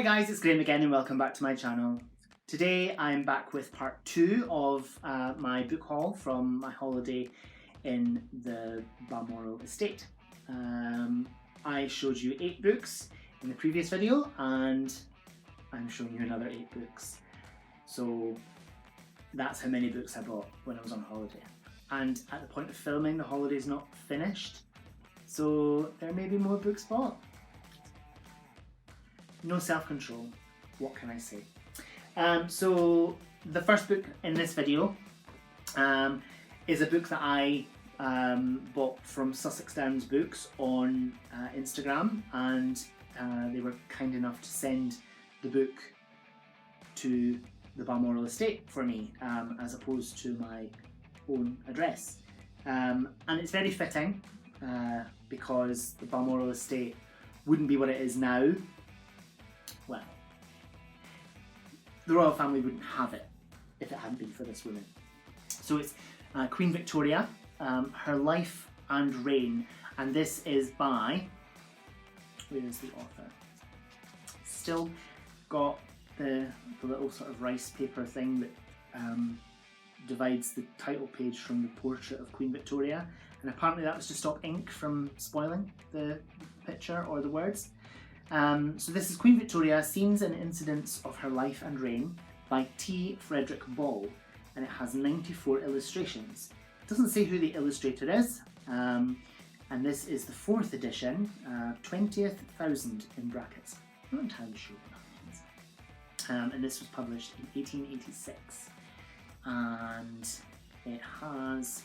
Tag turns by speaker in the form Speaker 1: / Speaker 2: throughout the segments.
Speaker 1: Hi guys, it's Graham again and welcome back to my channel. Today I'm back with part 2 of my book haul from my holiday in the Balmoral estate. I showed you 8 books in the previous video and I'm showing you another 8 books. So that's how many books I bought when I was on holiday. And at the point of filming, the holiday's not finished, so there may be more books bought. No self-control, what can I say? So the first book in this video is a book that I bought from Sussex Downs Books on Instagram, and they were kind enough to send the book to the Balmoral estate for me, as opposed to my own address. And it's very fitting because the Balmoral estate wouldn't be what it is now. Well, the royal family wouldn't have it if it hadn't been for this woman. So it's Queen Victoria, her life and reign, and this is by, where is the author? Still got the little sort of rice paper thing that divides the title page from the portrait of Queen Victoria, and apparently that was to stop ink from spoiling the picture or the words. So this is Queen Victoria, Scenes and Incidents of Her Life and Reign by T. Frederick Ball, and it has 94 illustrations. It doesn't say who the illustrator is, and this is the 4th edition, 20th thousand in brackets. I'm not entirely sure what that means. And this was published in 1886, and it has,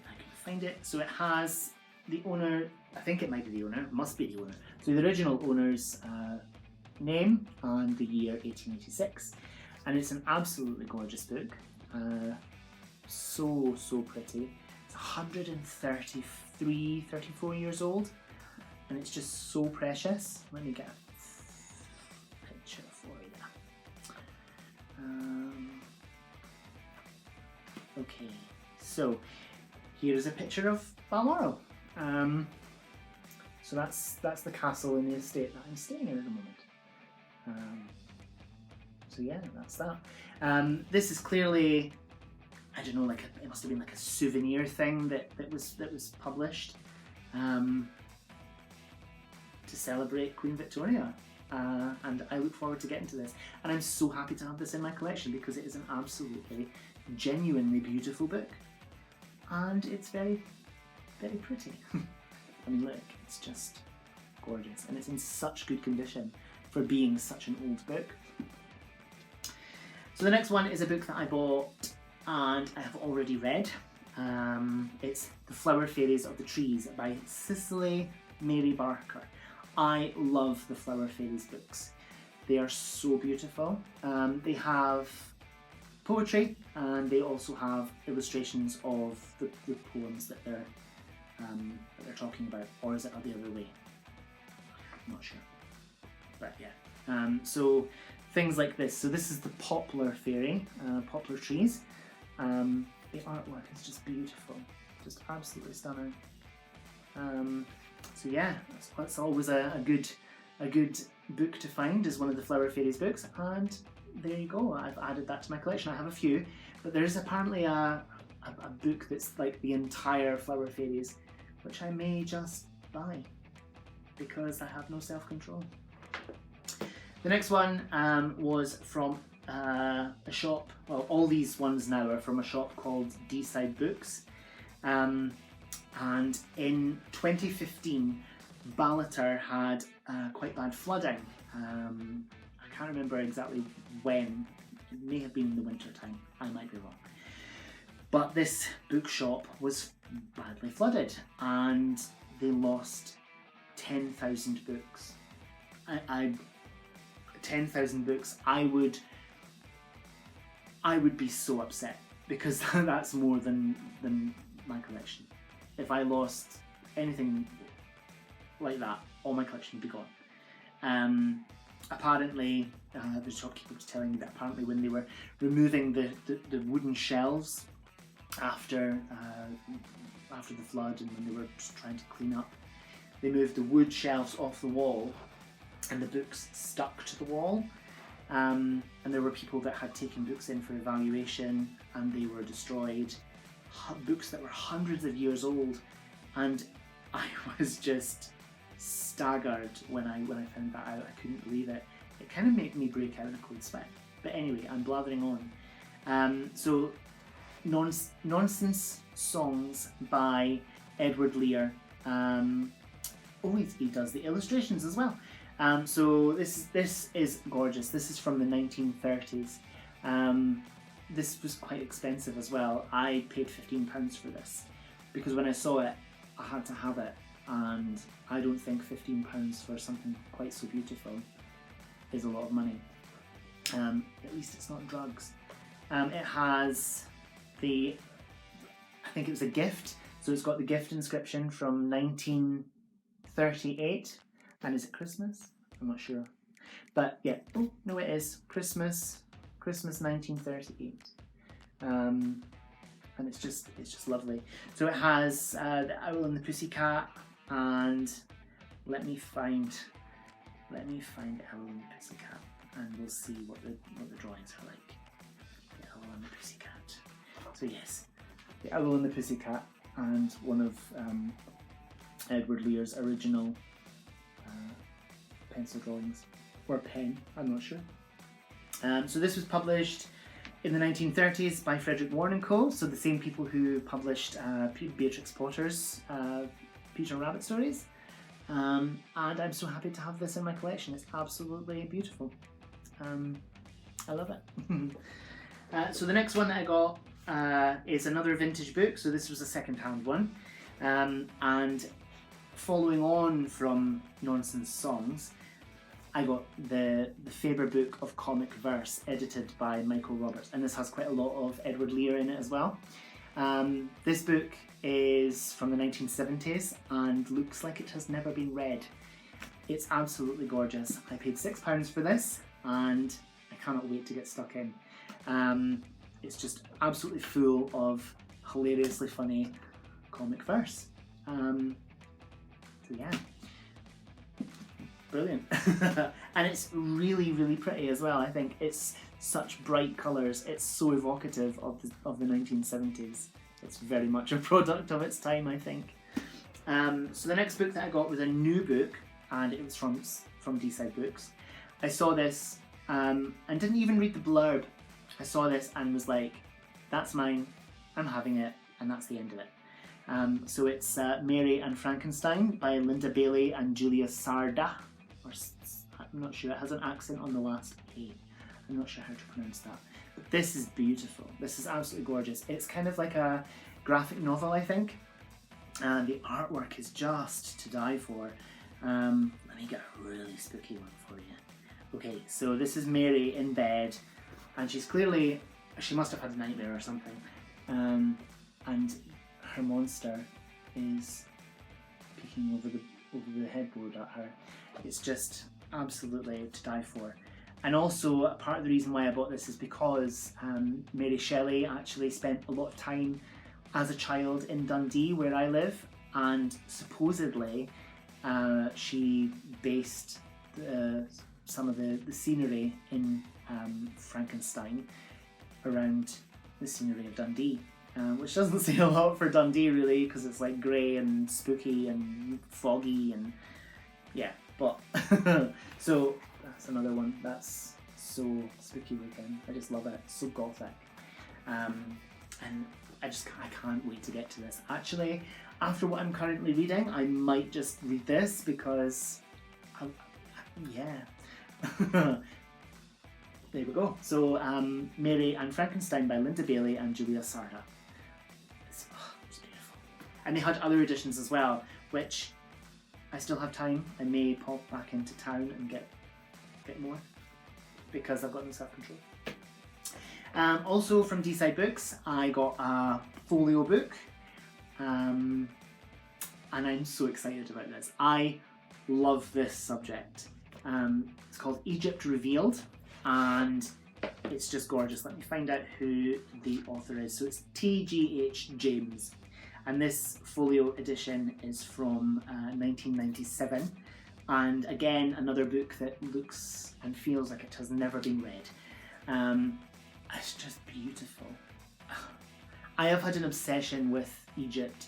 Speaker 1: if I can find it, so it has the owner, I think it might be the owner, it must be the owner. So the original owner's name and the year 1886. And it's an absolutely gorgeous book. So pretty. It's 133, 34 years old. And it's just so precious. Let me get a picture for you. Okay, so here's a picture of Balmoral. So that's the castle in the estate that I'm staying in at the moment. So yeah, that's that. This is clearly, I don't know, it must have been like a souvenir thing that was published to celebrate Queen Victoria. And I look forward to getting to this. And I'm so happy to have this in my collection because it is an absolutely, genuinely beautiful book. And it's very, very pretty. I mean, look, it's just gorgeous, and it's in such good condition for being such an old book. So the next one is a book that I bought and I have already read. It's The Flower Fairies of the Trees by Cicely Mary Barker. I love the Flower Fairies books. They are so beautiful. They have poetry, and they also have illustrations of the poems that they're talking about, or is it the other way? I'm not sure, but yeah. So things like this. So this is the poplar fairy, poplar trees. The artwork is just beautiful, just absolutely stunning. So yeah, that's always a good book to find, is one of the Flower Fairies books, and there you go. I've added that to my collection. I have a few, but there is apparently a book that's like the entire Flower Fairies, which I may just buy because I have no self-control. The next one was from a shop, well, all these ones now are from a shop called D-Side Books, and in 2015 Ballater had quite bad flooding. I can't remember exactly when, it may have been in the winter time, I might be wrong. But this bookshop was badly flooded and they lost 10,000 books. 10,000 books, I would be so upset because that's more than my collection. If I lost anything like that, all my collection would be gone. Apparently, the shopkeeper was telling me that apparently when they were removing the wooden shelves after the flood, and when they were just trying to clean up, they moved the wood shelves off the wall and the books stuck to the wall. And there were people that had taken books in for evaluation and they were destroyed. Books that were hundreds of years old, and I was just staggered when I found that out. I couldn't believe it. It kind of made me break out in a cold sweat. But anyway, I'm blathering on. So nonsense songs by Edward Lear. He does the illustrations as well. So this is gorgeous. This is from the 1930s. This was quite expensive as well. I paid £15 for this because when I saw it, I had to have it, and I don't think £15 for something quite so beautiful is a lot of money. At least it's not drugs. It has I think it was a gift, so it's got the gift inscription from 1938, and is it Christmas? I'm not sure, but yeah. Oh no, it is Christmas 1938, and it's just lovely. So it has the Owl and the Pussycat, and let me find Owl and the Pussycat, and we'll see what the drawings are like. The Owl and the Pussycat. So yes, the Owl and the Pussycat, and one of Edward Lear's original pencil drawings, or pen, I'm not sure. So this was published in the 1930s by Frederick and Co. So the same people who published Beatrix Potter's Peter and Rabbit stories. And I'm so happy to have this in my collection. It's absolutely beautiful. I love it. So the next one that I got is another vintage book. So this was a second-hand one. And following on from Nonsense Songs, I got the Faber book of comic verse, edited by Michael Roberts, and this has quite a lot of Edward Lear in it as well. This book is from the 1970s and looks like it has never been read. It's absolutely gorgeous. I paid £6 for this, and I cannot wait to get stuck in. It's just absolutely full of hilariously funny comic verse. So yeah. Brilliant. And it's really, really pretty as well. I think it's such bright colours. It's so evocative of the 1970s. It's very much a product of its time, I think. So the next book that I got was a new book, and it was from D-Side Books. I saw this and didn't even read the blurb. I saw this and was like, that's mine, I'm having it, and that's the end of it. So it's Mary and Frankenstein by Linda Bailey and Júlia Sardà. I'm not sure, it has an accent on the last A. I'm not sure how to pronounce that. But this is beautiful. This is absolutely gorgeous. It's kind of like a graphic novel, I think. And the artwork is just to die for. Let me get a really spooky one for you. Okay, so this is Mary in bed, and she must have had a nightmare or something. And her monster is peeking over the headboard at her. It's just absolutely to die for. And also, part of the reason why I bought this is because Mary Shelley actually spent a lot of time as a child in Dundee, where I live, and supposedly she based some of the scenery in Frankenstein around the scenery of Dundee. Which doesn't say a lot for Dundee really, because it's like grey and spooky and foggy and yeah, but so that's another one that's so spooky looking. I just love it. It's so gothic. And I can't wait to get to this. Actually, after what I'm currently reading, I might just read this because yeah. There we go. So Mary and Frankenstein by Linda Bailey and Júlia Sardà. It's beautiful. And they had other editions as well, which I still have time. I may pop back into town and get more because I've got no self-control. Also from D-Side Books, I got a folio book, and I'm so excited about this. I love this subject. It's called Egypt Revealed, and it's just gorgeous. Let me find out who the author is. So it's T.G.H. James, and this folio edition is from 1997 And again, another book that looks and feels like it has never been read. It's just beautiful. I have had an obsession with Egypt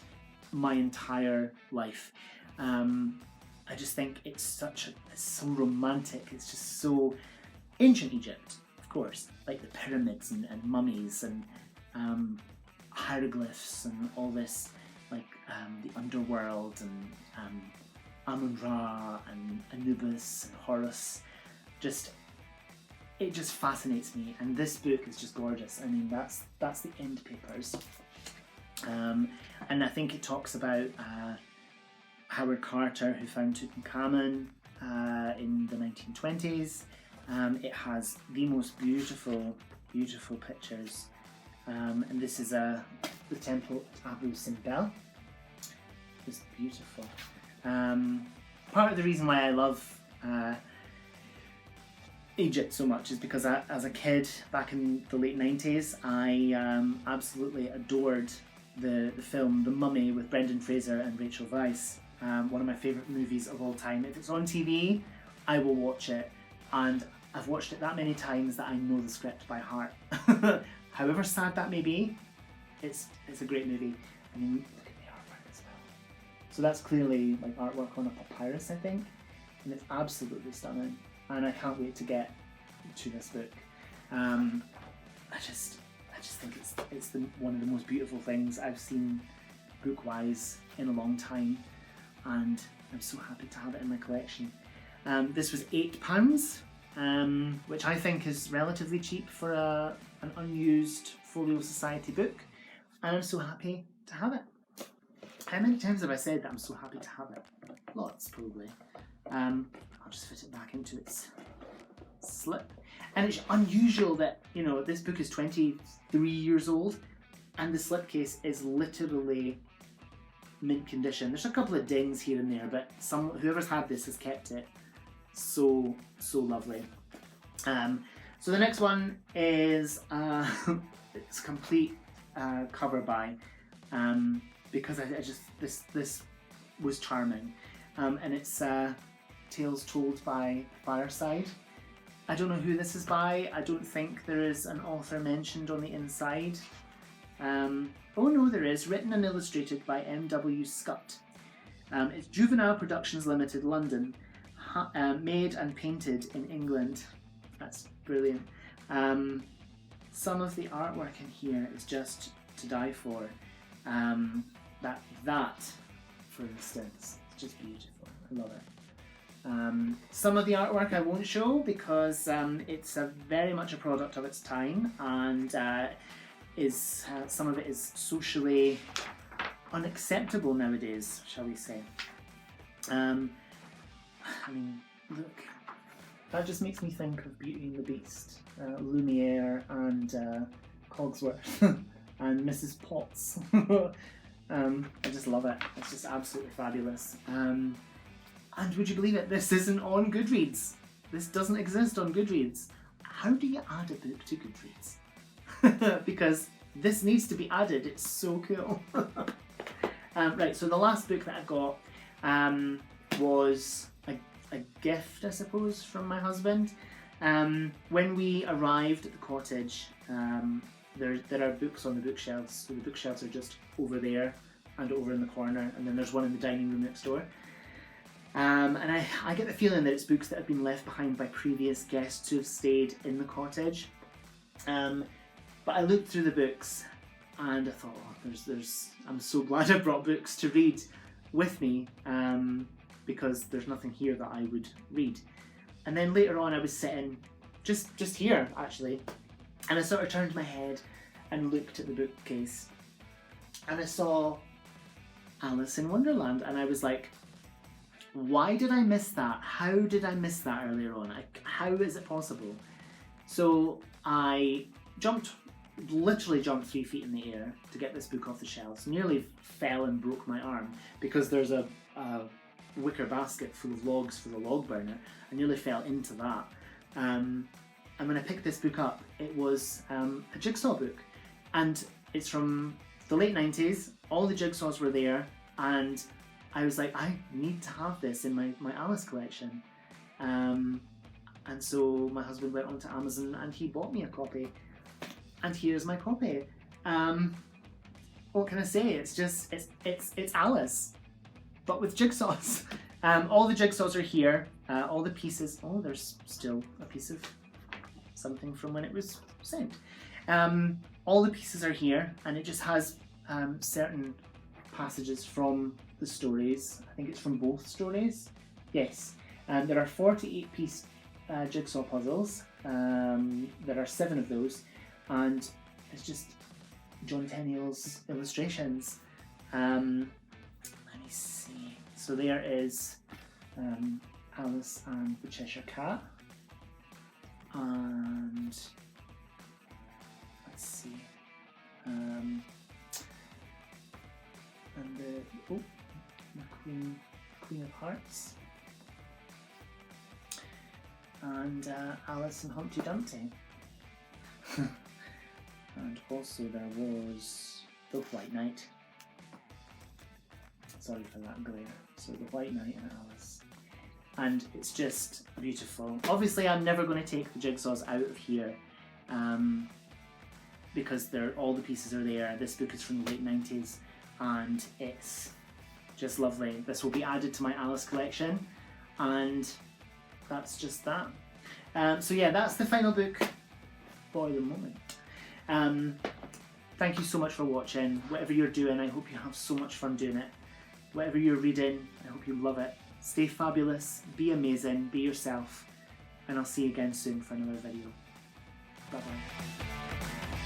Speaker 1: my entire life. I just think it's so romantic. It's just so ancient Egypt, of course, like the pyramids and mummies and hieroglyphs and all this, like the underworld and Amun-Ra and Anubis and Horus. It just fascinates me, and this book is just gorgeous. I mean, that's the end papers, and I think it talks about Howard Carter, who found Tutankhamun in the 1920s. It has the most beautiful pictures, and this is the temple at Abu Simbel. It's beautiful. Part of the reason why I love Egypt so much is because as a kid back in the late 90s, I absolutely adored the film The Mummy with Brendan Fraser and Rachel Weisz. One of my favourite movies of all time. If it's on TV, I will watch it, and I've watched it that many times that I know the script by heart. However sad that may be, it's a great movie. I mean, look at the artwork as well. So that's clearly like artwork on a papyrus, I think, and it's absolutely stunning. And I can't wait to get to this book. I just think it's one of the most beautiful things I've seen book-wise in a long time, and I'm so happy to have it in my collection. This was £8, which I think is relatively cheap for an unused Folio Society book, and I'm so happy to have it. How many times have I said that I'm so happy to have it? Lots, probably. I'll just fit it back into its slip. And it's unusual that, you know, this book is 23 years old and the slipcase is literally mint condition. There's a couple of dings here and there, but whoever's had this has kept it so lovely. So the next one is it's complete cover by because I just this was charming, and it's Tales Told by Fireside. I don't know who this is by. I don't think there is an author mentioned on the inside. Oh no, there is. Written and illustrated by M.W. Scutt. It's Juvenile Productions Limited, London. Made and painted in England. That's brilliant. Some of the artwork in here is just to die for. That, for instance, is just beautiful. I love it. Some of the artwork I won't show because it's very much a product of its time, and some of it is socially unacceptable nowadays, shall we say. I mean, look, that just makes me think of Beauty and the Beast, Lumiere and Cogsworth and Mrs. Potts. I just love it. It's just absolutely fabulous. And would you believe it? This isn't on Goodreads. This doesn't exist on Goodreads. How do you add a book to Goodreads? Because this needs to be added. It's so cool. Right, so the last book that I got was a gift, I suppose, from my husband. When we arrived at the cottage, there are books on the bookshelves. So the bookshelves are just over there and over in the corner, and then there's one in the dining room next door. And I get the feeling that it's books that have been left behind by previous guests who have stayed in the cottage. But I looked through the books and I thought, oh, I'm so glad I brought books to read with me, because there's nothing here that I would read. And then later on I was sitting just here actually, and I sort of turned my head and looked at the bookcase and I saw Alice in Wonderland, and I was like, why did I miss that? How did I miss that earlier on? How is it possible? So I literally jumped 3 feet in the air to get this book off the shelves. Nearly fell and broke my arm because there's a wicker basket full of logs for the log burner. I nearly fell into that. And when I picked this book up, it was a Jigsaw book. And it's from the late 90s. All the Jigsaws were there, and I was like, I need to have this in my Alice collection. And so my husband went onto Amazon and he bought me a copy. And here's my copy. What can I say? It's just, it's Alice, but with jigsaws. All the jigsaws are here. All the pieces, oh, there's still a piece of something from when it was sent. All the pieces are here, and it just has certain passages from the stories. I think it's from both stories. Yes. There are 48 piece jigsaw puzzles. There are 7 of those, and it's just John Tenniel's illustrations. Let me see. So there is Alice and the Cheshire Cat, and let's see, and the Queen of Hearts, and Alice and Humpty Dumpty. And also there was the White Knight. Sorry for that glare. So the White Knight and Alice. And it's just beautiful. Obviously I'm never going to take the jigsaws out of here because all the pieces are there. This book is from the late 90s and it's just lovely. This will be added to my Alice collection, and that's just that. So yeah, that's the final book for the moment. Thank you so much for watching. Whatever you're doing, I hope you have so much fun doing it. Whatever you're reading, I hope you love it. Stay fabulous, be amazing, be yourself, and I'll see you again soon for another video. Bye bye.